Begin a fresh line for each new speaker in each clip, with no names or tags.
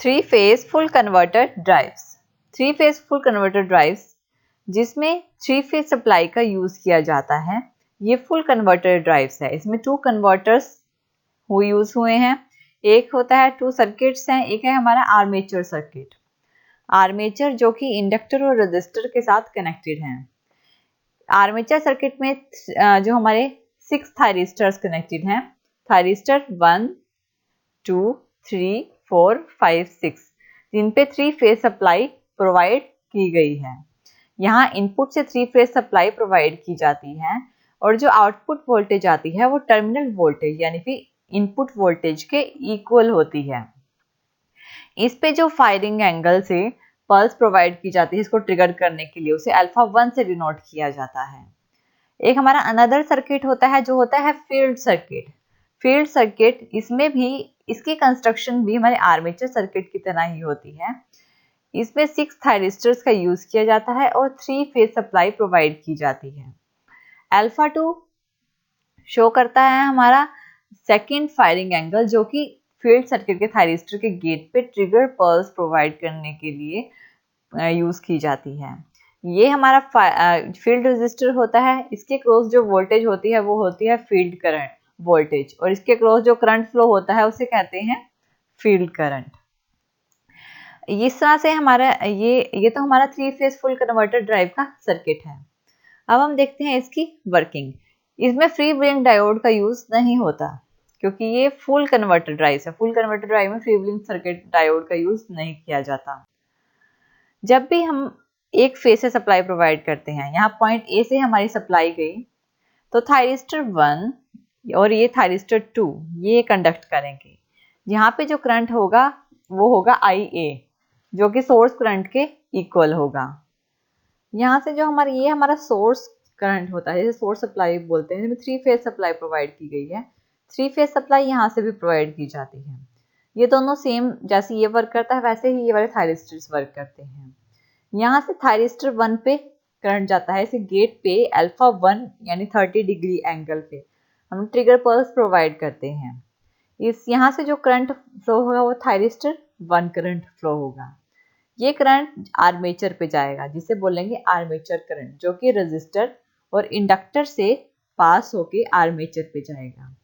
Three phase full converter drives. Three phase full converter drives जिसमें three phase supply का use किया जाता है, ये फुल कन्वर्टर ड्राइव्स है। इसमें टू कन्वर्टर्स यूज हुए हैं। एक होता है टू सर्किट्स हैं, एक है हमारा आर्मेचर सर्किट। आर्मेचर जो कि इंडक्टर और रजिस्टर के साथ कनेक्टेड हैं। आर्मेचर सर्किट में जो हमारे 6 थायरिस्टर्स कनेक्टेड हैं, थायरिस्टर 1 2 3 4 5 6, जिन पे थ्री फेज सप्लाई प्रोवाइड की गई है। यहाँ इनपुट से थ्री फेज सप्लाई प्रोवाइड की जाती है और जो आउटपुट वोल्टेज आती है वो टर्मिनल वोल्टेज यानी कि इनपुट वोल्टेज के इक्वल होती है। इस पे जो फायरिंग एंगल से पल्स प्रोवाइड की जाती है, इसको ट्रिगर करने के लिए उसे अल्फा 1 से डिनोट किया जाता है। एक हमारा अनदर सर्किट होता है जो होता है फील्ड सर्किट। फील्ड सर्किट, इसमें भी इसकी कंस्ट्रक्शन भी हमारे आर्मेचर सर्किट की तरह ही होती है। इसमें 6 थायरिस्टर्स का यूज किया जाता है और 3 फेज सप्लाई प्रोवाइड की जाती है। अल्फा 2 शो करता है हमारा सेकेंड फायरिंग एंगल, जो कि फील्ड सर्किट के थायरिस्टर के गेट पे ट्रिगर पल्स प्रोवाइड करने के लिए यूज की जाती है। ये हमारा फील्ड रेजिस्टर होता है। इसके क्रॉस जो वोल्टेज होती है वो होती है फील्ड करंट वोल्टेज, और इसके क्रॉस जो करंट फ्लो होता है उसे कहते हैं फील्ड करंट। इस तरह से हमारा ये तो हमारा three phase full converter drive का सर्किट है। अब हम देखते हैं इसकी वर्किंग। इसमें फ्री व्हीलिंग डायोड का यूज नहीं होता क्योंकि ये फुल कन्वर्टर ड्राइव है। फुल कन्वर्टर ड्राइव में फ्री व्हीलिंग सर्किट डायोड का यूज नहीं किया जाता। जब भी हम एक फेज से सप्लाई प्रोवाइड करते हैं, यहाँ पॉइंट ए से हमारी सप्लाई गई, तो थायरिस्टर 1 और ये थायरिस्टर 2 ये कंडक्ट करेंगे। यहाँ पे जो करंट होगा वो होगा IA, जो कि सोर्स करंट के इक्वल होगा। यहाँ से जो हमारा सोर्स करंट होता है, जैसे सोर्स सप्लाई बोलते हैं, जिसमें थ्री फेज सप्लाई प्रोवाइड की गई है। थ्री फेज सप्लाई यहाँ से भी प्रोवाइड की जाती है। ये दोनों सेम, जैसे ये वर्क करता है वैसे ही ये वाले थायरिस्टर्स वर्क करते हैं। यहाँ से थायरिस्टर 1 पे करंट जाता है, इसे गेट पे अल्फा 1 यानी 30 डिग्री एंगल पे हम ट्रिगर पल्स प्रोवाइड करते हैं। इस यहाँ से जो करंट फ्लो होगा वो थायरिस्टर 1 करंट फ्लो होगा। ये करंट आर्मेचर पे जाएगा, जिसे बोलेंगे आर्मेचर करंट, जो कि रेजिस्टर और इंडक्टर से पास होके आर्मेचर पे जाएगा।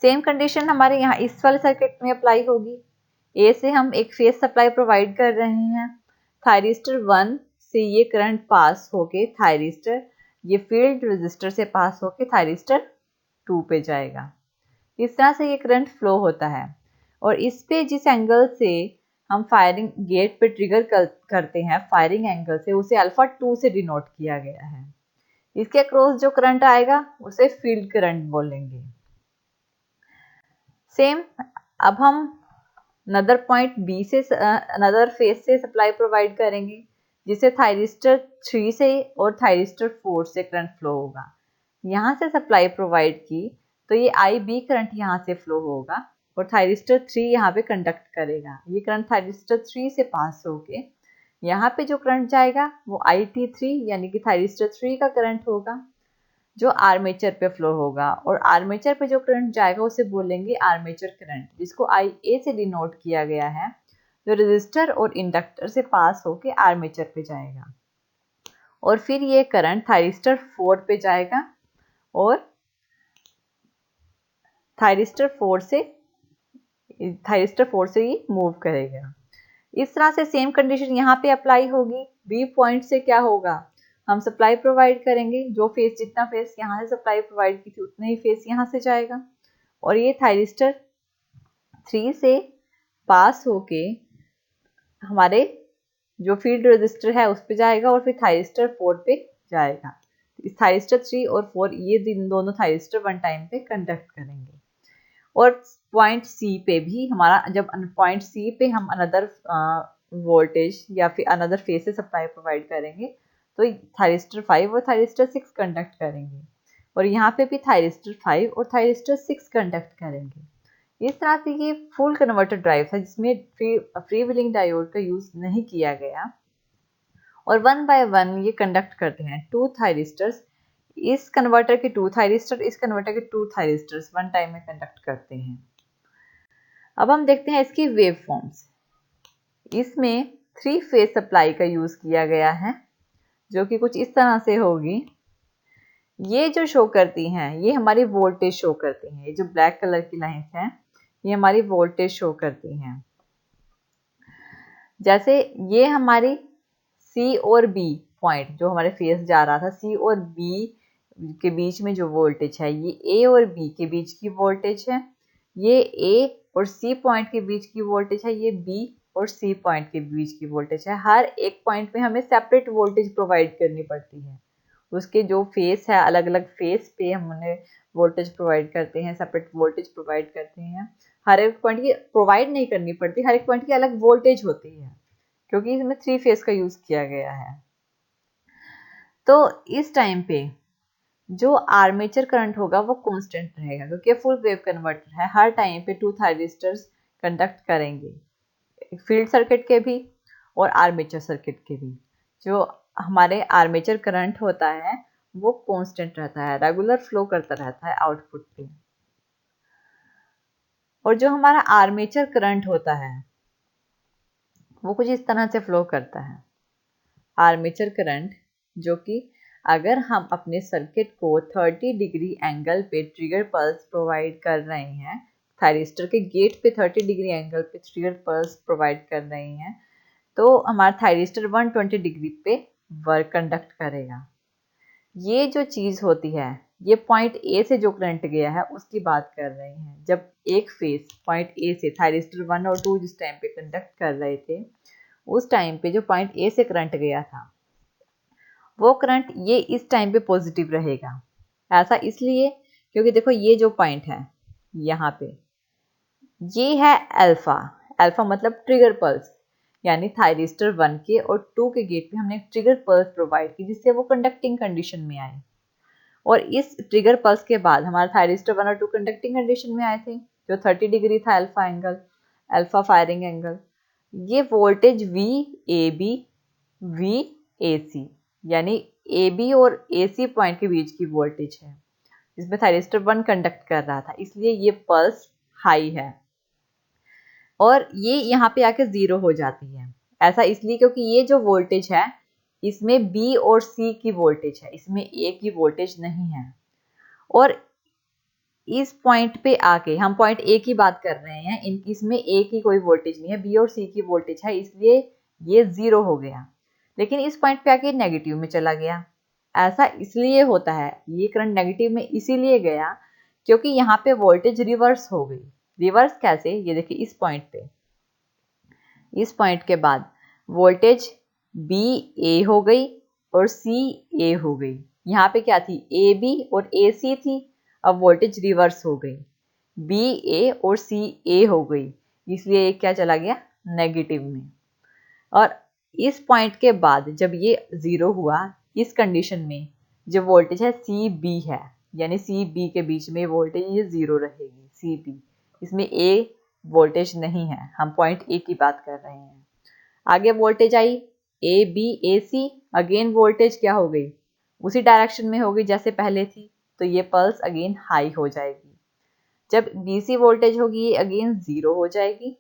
सेम कंडीशन हमारे यहाँ इस वाले सर्किट में अप्लाई होगी। ए से हम एक फेज सप्लाई प्रोवाइड कर रहे हैं। थायरिस्टर 1 से ये करंट पास होके थायरिस्टर, ये फील्ड रेजिस्टर से पास होके थायरिस्टर 2 पे जाएगा। इस तरह से ये करंट फ्लो होता है और इस पे जिस एंगल से हम फायरिंग गेट पे ट्रिगर करते हैं फायरिंग एंगल से, उसे अल्फा 2 से डिनोट किया गया है। इसके क्रॉस जो करंट आएगा उसे फील्ड करंट बोलेंगे। सेम, अब हम अनदर पॉइंट बी से अनदर फेज से सप्लाई प्रोवाइड करेंगे, जिसे थायरिस्टर 3 से और थायरिस्टर 4 से करंट फ्लो होगा। यहाँ से सप्लाई प्रोवाइड की तो ये IB करंट यहाँ से फ्लो होगा और थायरिस्टर 3 यहाँ पे कंडक्ट करेगा। ये करंट थायरिस्टर 3 से पास होके यहाँ पे जो करंट जाएगा वो IT3 यानी कि थायरिस्टर 3 का करंट होगा, जो आर्मेचर पे फ्लो होगा। और आर्मेचर पे जो करंट जाएगा उसे बोलेंगे आर्मेचर करंट, जिसको IA से डिनोट किया गया है, जो रेजिस्टर और इंडक्टर से पास होके आर्मेचर पे जाएगा। और फिर ये करंट थायरिस्टर 4 पे जाएगा और थायरिस्टर 4 से ये मूव करेगा। इस तरह से सेम कंडीशन यहाँ पे अप्लाई होगी। बी पॉइंट से क्या होगा, हम सप्लाई प्रोवाइड करेंगे, जो फेस जितना फेस यहाँ से सप्लाई प्रोवाइड की थी उतना ही फेस यहाँ से जाएगा और ये थायरिस्टर 3 से पास होके हमारे जो फील्ड रजिस्टर है उस पे जाएगा और फिर थायरिस्टर 4 पे जाएगा। इस थायरिस्टर 3 और 4 ये दोनों थायरिस्टर वन टाइम पे कंडक्ट करेंगे। और पॉइंट सी पे भी हमारा, जब पॉइंट सी पे हम अनदर वोल्टेज या फिर अनदर फेज से सप्लाई प्रोवाइड करेंगे तो थायरिस्टर 5 और थायरिस्टर 6 कंडक्ट करेंगे और यहाँ पे भी थायरिस्टर 5 और थायरिस्टर 6 कंडक्ट करेंगे। इस तरह से ये फुल कन्वर्टर ड्राइव है जिसमें फ्री व्हीलिंग डायोड का यूज नहीं किया गया और 1 बाय 1 ये कंडक्ट करते हैं। 2 थायरिस्टर्स, इस कन्वर्टर के 2 थायरिस्टर, इस कन्वर्टर के 2 थायरिस्टर्स वन टाइम में कंडक्ट करते हैं। अब हम देखते हैं इसकी वेव फॉर्म्स। इसमें 3 फेज सप्लाई का यूज किया गया है, जो कि कुछ इस तरह से होगी। ये जो शो करती हैं ये हमारी वोल्टेज शो करती हैं। ये जो ब्लैक कलर की लाइंस हैं ये हमारी वोल्टेज शो करती हैं। जैसे ये हमारी C और B पॉइंट जो हमारे फेस जा रहा था, C और B के बीच में जो वोल्टेज है ये A और B के बीच की वोल्टेज है। ये A और C पॉइंट के बीच की वोल्टेज है, ये B और C पॉइंट के बीच की वोल्टेज है। हर एक पॉइंट पे हमें सेपरेट वोल्टेज प्रोवाइड करनी पड़ती है। उसके जो फेस है, अलग अलग फेस पे हम उन्हें वोल्टेज प्रोवाइड करते हैं, सेपरेट वोल्टेज प्रोवाइड करते हैं। हर एक पॉइंट की प्रोवाइड नहीं करनी पड़ती, हर एक पॉइंट की अलग वोल्टेज होती है, क्योंकि इसमें 3 फेज का यूज किया गया है। तो इस टाइम पे जो आर्मेचर करंट होगा वो कांस्टेंट रहेगा, क्योंकि फुल वेव कन्वर्टर है। हर टाइम पे 2 थायरिस्टर्स कंडक्ट करेंगे, फील्ड सर्किट के भी और आर्मेचर सर्किट के भी। जो हमारे आर्मेचर करंट होता है वो कांस्टेंट रहता है, रेगुलर फ्लो करता रहता है आउटपुट पे। और जो हमारा आर्मेचर करंट होता है वो कुछ इस तरह से फ्लो करता है। आर्मेचर करंट जो कि अगर हम अपने सर्किट को 30 डिग्री एंगल पे ट्रिगर पल्स प्रोवाइड कर रहे हैं, थायरिस्टर के गेट पे 30 डिग्री एंगल पे ट्रिगर पल्स प्रोवाइड कर रहे हैं, तो हमारा थायरिस्टर 120 डिग्री पे वर्क कंडक्ट करेगा। ये जो चीज़ होती है ये पॉइंट ए से जो करंट गया है उसकी बात कर रहे हैं। जब एक फेज पॉइंट ए से थायरिस्टर 1 और 2 जिस टाइम पे कंडक्ट कर रहे थे, उस टाइम पे जो पॉइंट ए से करंट गया था वो करंट ये इस टाइम पे पॉजिटिव रहेगा। ऐसा इसलिए क्योंकि देखो ये जो पॉइंट है यहाँ पे ये है अल्फा। अल्फा मतलब ट्रिगर पल्स, यानी थायरिस्टर 1 के और 2 के गेट पे हमने एक ट्रिगर पल्स प्रोवाइड की जिससे वो कंडक्टिंग कंडीशन में आए। और इस ट्रिगर पल्स के बाद हमारा थायरिस्टर 1 और 2 कंडक्टिंग कंडीशन में आए थे, जो 30 डिग्री था alpha angle, alpha firing angle. ये voltage V A B V A C, यानी ए बी और ए सी पॉइंट के बीच की वोल्टेज है जिसमें थायरिस्टर 1 कंडक्ट कर रहा था, इसलिए ये पल्स हाई है। और ये यहाँ पे आके 0 हो जाती है। ऐसा इसलिए क्योंकि ये जो वोल्टेज है इसमें B और C की वोल्टेज है, इसमें A की वोल्टेज नहीं है। और इस पॉइंट पे आके हम पॉइंट A की बात कर रहे हैं, इसमें A की कोई वोल्टेज नहीं है, B और C की वोल्टेज है, इसलिए ये 0 हो गया। लेकिन इस पॉइंट पे आके नेगेटिव में चला गया। ऐसा इसलिए होता है, ये करंट नेगेटिव में इसीलिए गया क्योंकि यहाँ पे वोल्टेज रिवर्स हो गई। रिवर्स कैसे, ये देखिए इस पॉइंट पे, इस पॉइंट के बाद वोल्टेज बी ए हो गई और सी ए हो गई। यहाँ पे क्या थी, ए बी और ए सी थी, अब वोल्टेज रिवर्स हो गई, बी ए और सी ए हो गई, इसलिए ये क्या चला गया नेगेटिव में। और इस पॉइंट के बाद जब ये 0 हुआ, इस कंडीशन में जो वोल्टेज है सी बी है, यानी सी बी के बीच में वोल्टेज ये 0 रहेगी, सी बी, इसमें ए वोल्टेज नहीं है, हम पॉइंट ए की बात कर रहे हैं। आगे voltage I A B A C, again voltage क्या हो गई, उसी डायरेक्शन में हो गई जैसे पहले थी, तो ये पल्स अगेन हाई हो जाएगी। जब बी सी वोल्टेज होगी ये अगेन 0 हो जाएगी।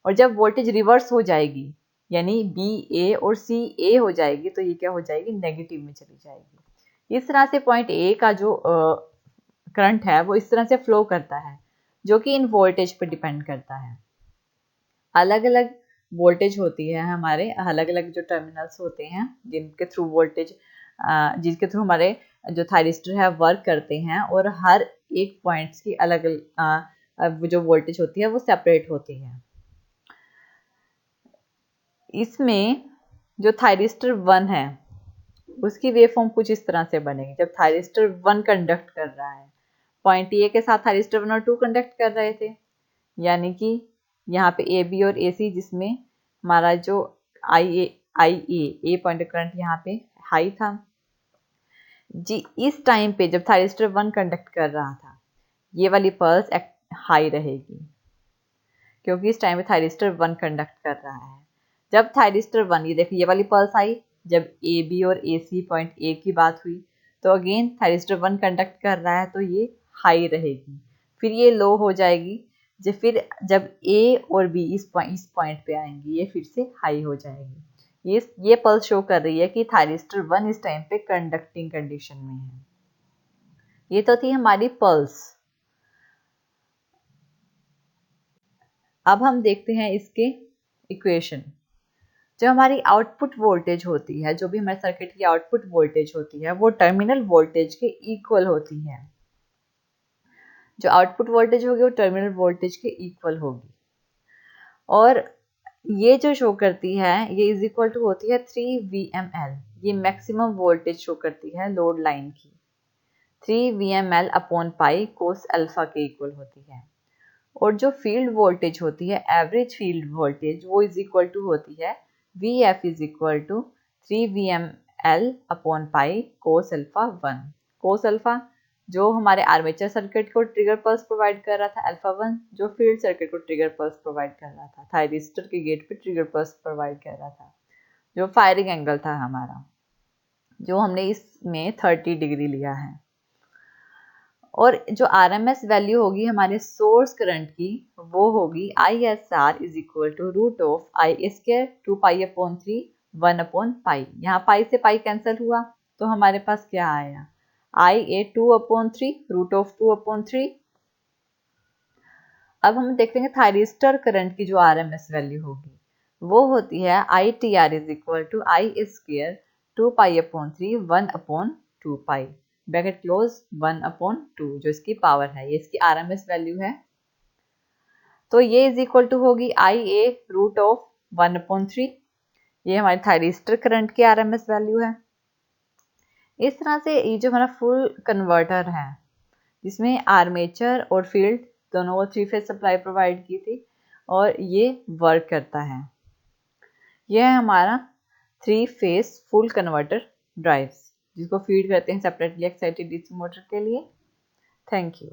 और जब वोल्टेज रिवर्स हो जाएगी, यानी बी ए और सी ए हो जाएगी, तो ये क्या हो जाएगी, नेगेटिव में चली जाएगी। इस तरह से पॉइंट ए का जो करंट है वो इस तरह से फ्लो करता है, जो कि इन वोल्टेज पर डिपेंड करता है। अलग अलग वोल्टेज होती है हमारे, अलग अलग जो टर्मिनल्स होते हैं जिनके थ्रू वोल्टेज, जिनके थ्रू हमारे जो थायरिस्टर है वर्क करते हैं, और हर एक पॉइंट्स की अलग जो वोल्टेज होती है वो सेपरेट होती है। इसमें जो थायरिस्टर 1 है उसकी वेवफॉर्म कुछ इस तरह से बनेगी। जब थायरिस्टर 1 कंडक्ट कर रहा है, पॉइंट ए के साथ थायरिस्टर 1 और 2 कंडक्ट कर रहे थे, यानी कि यहाँ पे ए बी और ए सी, जिसमें हमारा जो आई ए पॉइंट करंट यहाँ पे हाई था जी। इस टाइम पे जब थायरिस्टर 1 कंडक्ट कर रहा था, ये वाली पल्स हाई रहेगी क्योंकि इस टाइम पे थायरिस्टर 1 कंडक्ट कर रहा है। जब थायरिस्टर 1, ये देखिए ये वाली पल्स आई, जब ए बी और ए सी पॉइंट ए की बात हुई, तो अगेन थायरिस्टर 1 कंडक्ट कर रहा है तो ये हाई रहेगी, फिर ये लो हो जाएगी, फिर जब ए और बी इस पॉइंट पे आएंगी ये फिर से हाई हो जाएगी। ये पल्स शो कर रही है कि थायरिस्टर 1 इस टाइम पे कंडक्टिंग कंडीशन में है। ये तो थी हमारी पल्स। अब हम देखते हैं इसके इक्वेशन। जो हमारी आउटपुट वोल्टेज होती है, जो भी हमारे सर्किट की आउटपुट वोल्टेज होती है, वो टर्मिनल वोल्टेज के इक्वल होती है। जो आउटपुट वोल्टेज होगी वो टर्मिनल वोल्टेज के इक्वल होगी। और ये जो शो करती है ये इज इक्वल टू होती है 3 VML। ये मैक्सिमम वोल्टेज शो करती है लोड लाइन की। 3 VML upon pi cos alpha के इक्वल होती है। और जो फील्ड वोल्टेज होती है, एवरेज फील्ड वोल्टेज, वो इज इक्वल टू होती है VF is equal to 3 VML upon pi cos alpha 1। Cos alpha जो हमारे आर्मेचर सर्किट को ट्रिगर पल्स प्रोवाइड कर रहा था, अल्फा 1 जो फील्ड सर्किट को ट्रिगर पल्स प्रोवाइड कर रहा था, थायरिस्टर के गेट पे ट्रिगर पल्स प्रोवाइड कर रहा था, जो फायरिंग एंगल था हमारा, जो हमने इसमें 30 डिग्री लिया है। और जो RMS वैल्यू होगी हमारे सोर्स करंट की, वो होगी ISR is equal to root of I square 2 pi upon 3 1 upon pi. यहाँ पाई से पाई कैंसिल हुआ तो हमारे पास क्या आया, IA 2 upon 3 root of 2 upon 3। अब हम देखेंगे थायरिस्टर करंट की जो RMS वैल्यू होगी वो होती है ITR is equal to I square 2 pi upon 3 1 upon 2 pi, bracket close 1 upon 2, जो इसकी पावर है, ये इसकी RMS वैल्यू है। तो ये इज इक्वल टू होगी IA रूट ऑफ 1 अपॉन 3। ये हमारे थायरिस्टर करंट की RMS वैल्यू है। इस तरह से ये जो हमारा फुल कन्वर्टर है जिसमें आर्मेचर और फील्ड दोनों को 3 फेज सप्लाई प्रोवाइड की थी, और ये वर्क करता है। यह है हमारा 3 फेज फुल कन्वर्टर ड्राइव्स, जिसको फीड करते हैं सेपरेटली एक्साइटेड डीसी मोटर के लिए। Thank you.